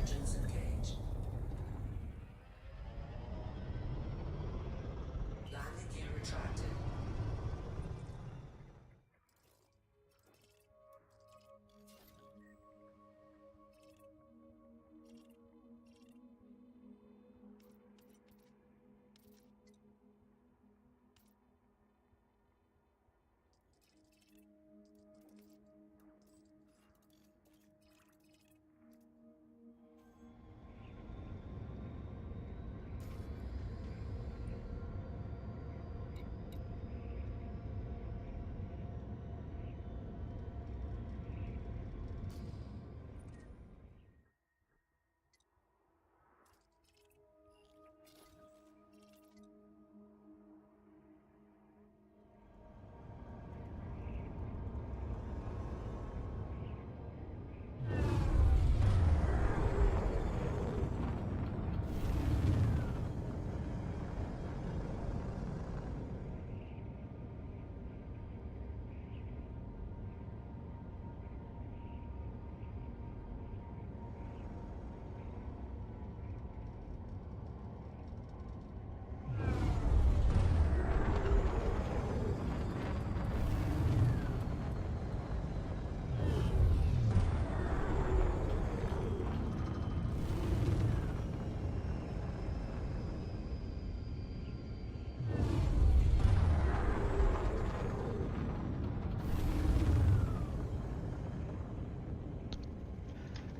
Engines engaged. Landing gear retracted.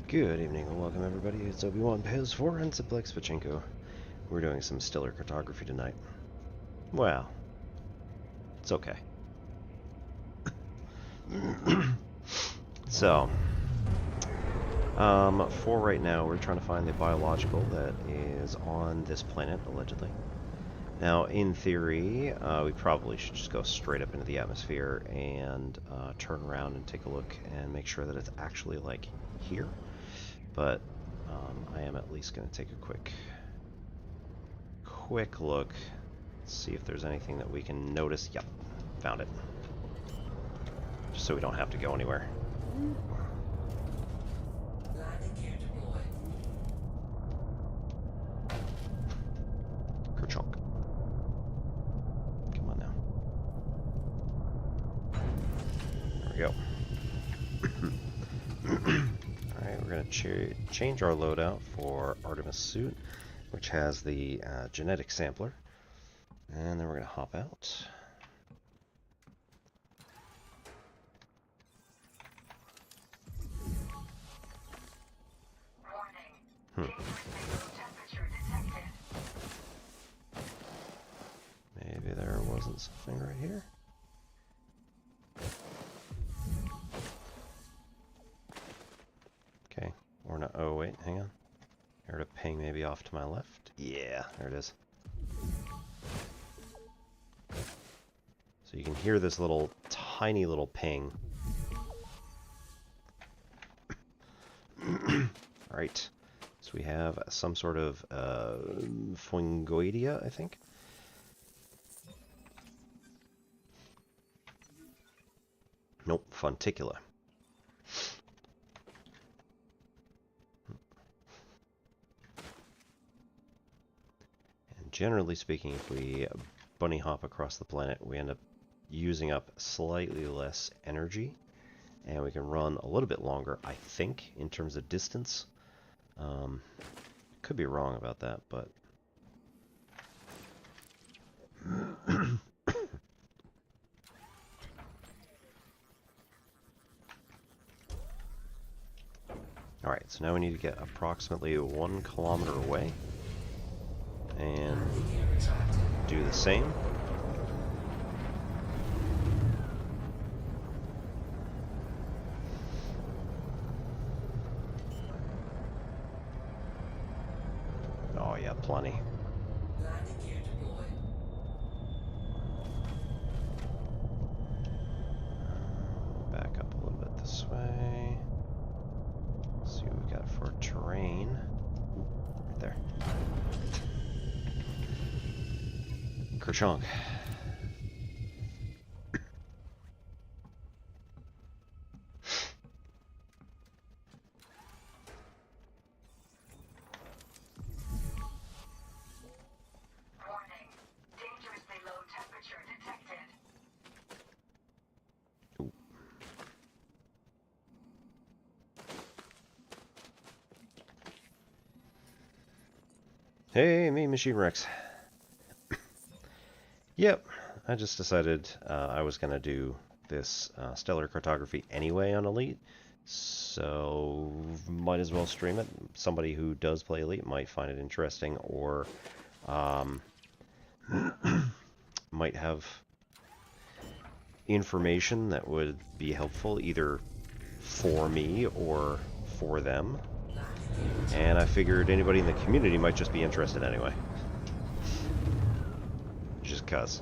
Good evening and welcome everybody, it's Obi-Wan Pez for and Simplex Pachinko. We're doing some stellar cartography tonight. Well, it's okay. So, for right now we're trying to find the biological that is on this planet, allegedly. Now, in theory, we probably should just go straight up into the atmosphere and turn around and take a look and make sure that it's actually, like, here. But I am at least going to take a quick look, see if there's anything that we can notice. Yep, found it. Just so we don't have to go anywhere. Landing gear deployed. Kerchonk. Come on now. There we go. Alright, we're going to change our loadout for Artemis suit, which has the genetic sampler. And then we're going to hop out. Maybe there wasn't something right here. Okay, or not. Oh, wait, hang on. I heard a ping maybe off to my left. Yeah, there it is. So you can hear this little, tiny little ping. Alright, so we have some sort of fungoidea, I think. Nope, funticula. And generally speaking, if we bunny hop across the planet, we end up using up slightly less energy, and we can run a little bit longer, I think, in terms of distance. Could be wrong about that, but alright, so now we need to get approximately 1 kilometer away and do the same. Oh yeah, plenty. Landing gear deployed. Back up a little bit this way. See what we got for terrain. Right there. Kerchonk. Hey, me, Machine Rex. Yep, I just decided I was going to do this stellar cartography anyway on Elite, so might as well stream it. Somebody who does play Elite might find it interesting, or might have information that would be helpful either for me or for them. And I figured anybody in the community might just be interested anyway. Just cuz.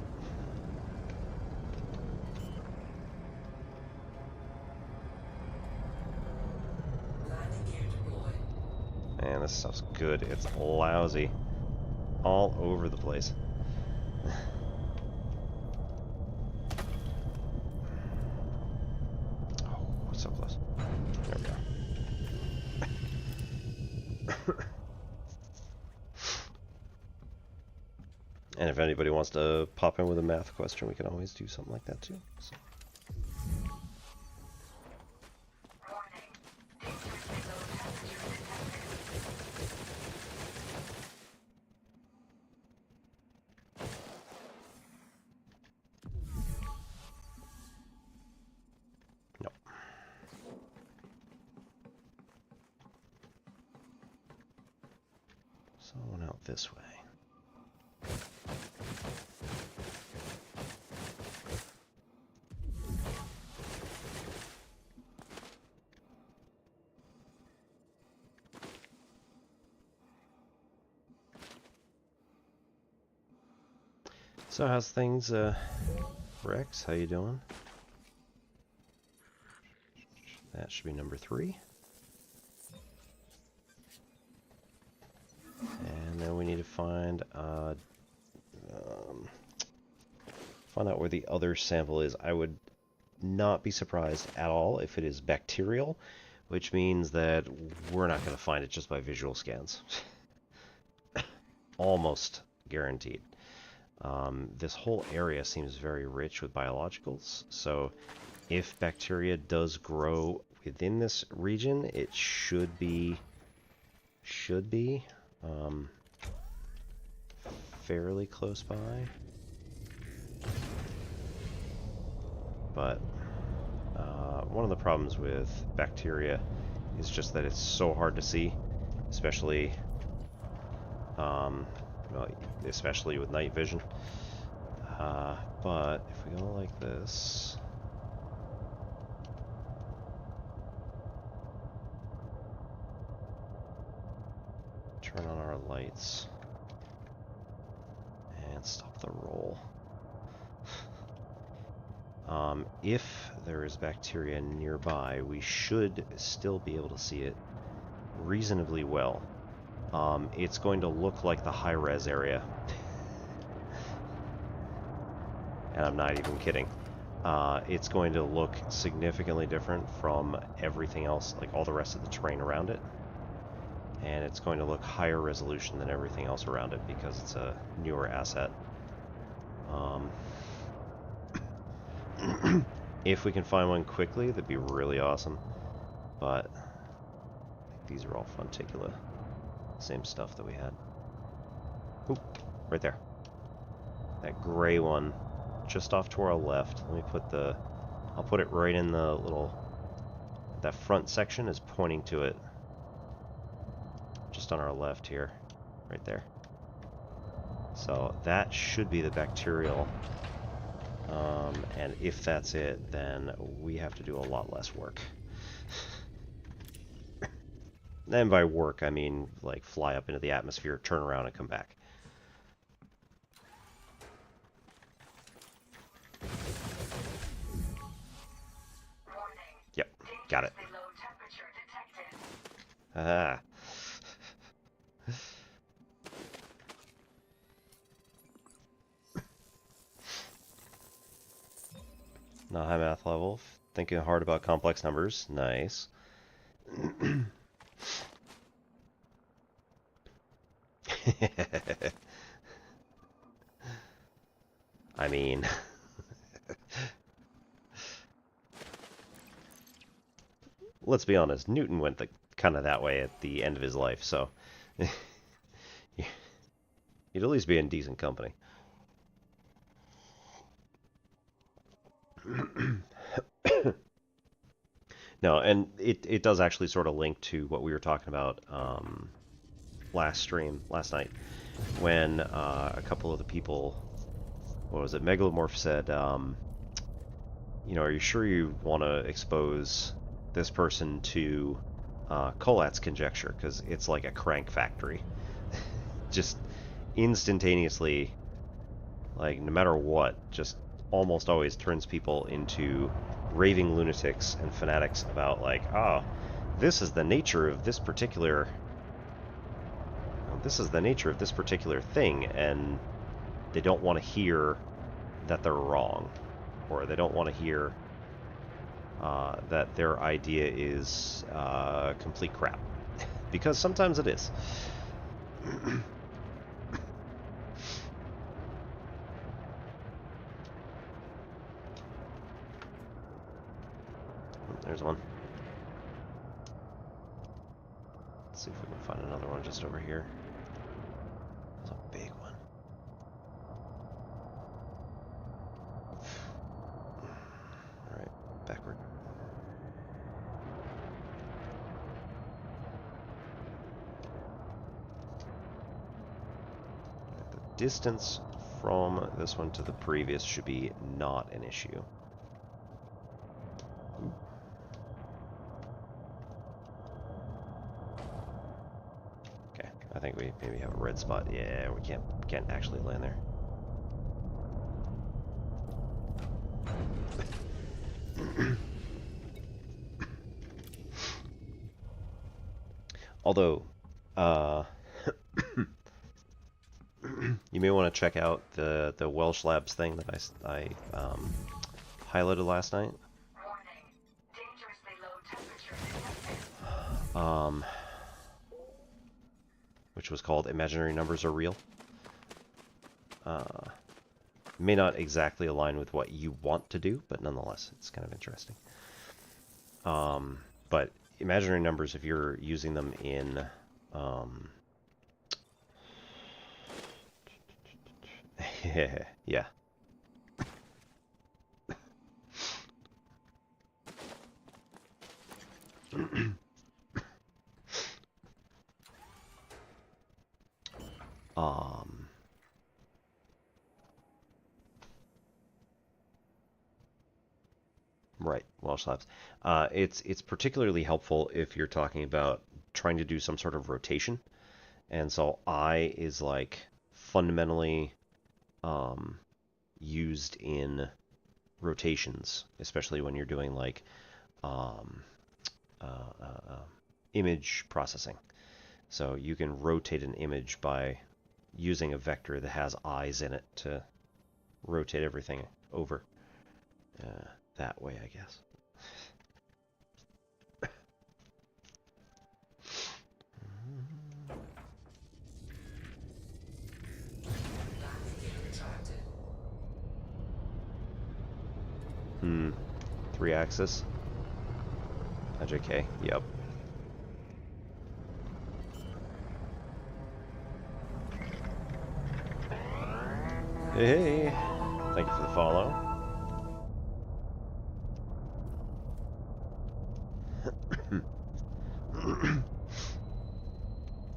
Landing gear deployed. Man, this stuff's good. It's lousy. All over the place. Oh, so close. There we go. And if anybody wants to pop in with a math question, we can always do something like that too. So. No. So I went out this way. So how's things, Rex? How you doing? That should be number 3. And then we need to find out where the other sample is. I would not be surprised at all if it is bacterial, which means that we're not going to find it just by visual scans. Almost guaranteed. This whole area seems very rich with biologicals, so if bacteria does grow within this region, it should be fairly close by. But one of the problems with bacteria is just that it's so hard to see, especially especially with night vision. But if we go like this, turn on our lights, and stop the roll. If there is bacteria nearby, we should still be able to see it reasonably well. It's going to look like the high-res area. And I'm not even kidding. It's going to look significantly different from everything else, like all the rest of the terrain around it. And it's going to look higher resolution than everything else around it because it's a newer asset. If we can find one quickly, that'd be really awesome. But I think these are all Fonticula. Same stuff that we had. Oop, right there. That gray one, just off to our left. Let me put the... I'll put it right in the little... That front section is pointing to it. Just on our left here. Right there. So that should be the bacterial. And if that's it, then we have to do a lot less work. And by work, I mean, like, fly up into the atmosphere, turn around, and come back. Yep, got it. Ah. Not high math level. Thinking hard about complex numbers. Nice. I mean... Let's be honest, Newton went kind of that way at the end of his life, so... You'd at least be in decent company. No, and it does actually sort of link to what we were talking about last night, when a couple of the people, what was it, Megalomorph said, you know, are you sure you want to expose this person to Collat's conjecture? Because it's like a crank factory. Just instantaneously, like, no matter what, just almost always turns people into raving lunatics and fanatics about, like, ah, this is the nature of this particular thing, and they don't want to hear that they're wrong, or they don't want to hear that their idea is complete crap, because sometimes it is. There's one. Let's see if we can find another one just over here. There's a big one. Alright, backward. The distance from this one to the previous should be not an issue. I think we maybe have a red spot. Yeah, we can't actually land there. Although, you may want to check out the Welsh Labs thing that I highlighted last night. Warning. Dangerously low temperature. Which was called Imaginary Numbers Are Real. May not exactly align with what you want to do, but nonetheless, it's kind of interesting. But imaginary numbers, if you're using them in... yeah. Right, Welsh Labs. It's particularly helpful if you're talking about trying to do some sort of rotation. And so I is like fundamentally used in rotations, especially when you're doing like image processing. So you can rotate an image by using a vector that has eyes in it to rotate everything over that way, I guess. Three axis. JK, yep. Hey, thank you for the follow.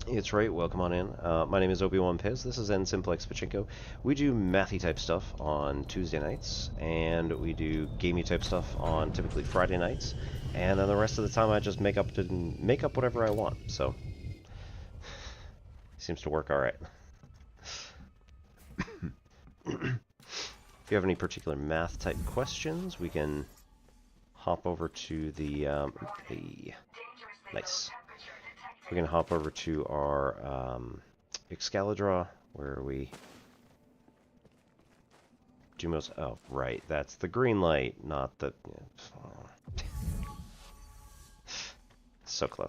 It's right, welcome on in. My name is Obi-Wan Piz, this is N Simplex Pachinko. We do mathy type stuff on Tuesday nights, and we do gamey type stuff on typically Friday nights, and then the rest of the time I just make up whatever I want, so seems to work alright. If you have any particular math type questions, we can hop over to the nice. We can hop over to our Excalibur, where we do most. Oh, right, that's the green light, not the. So close.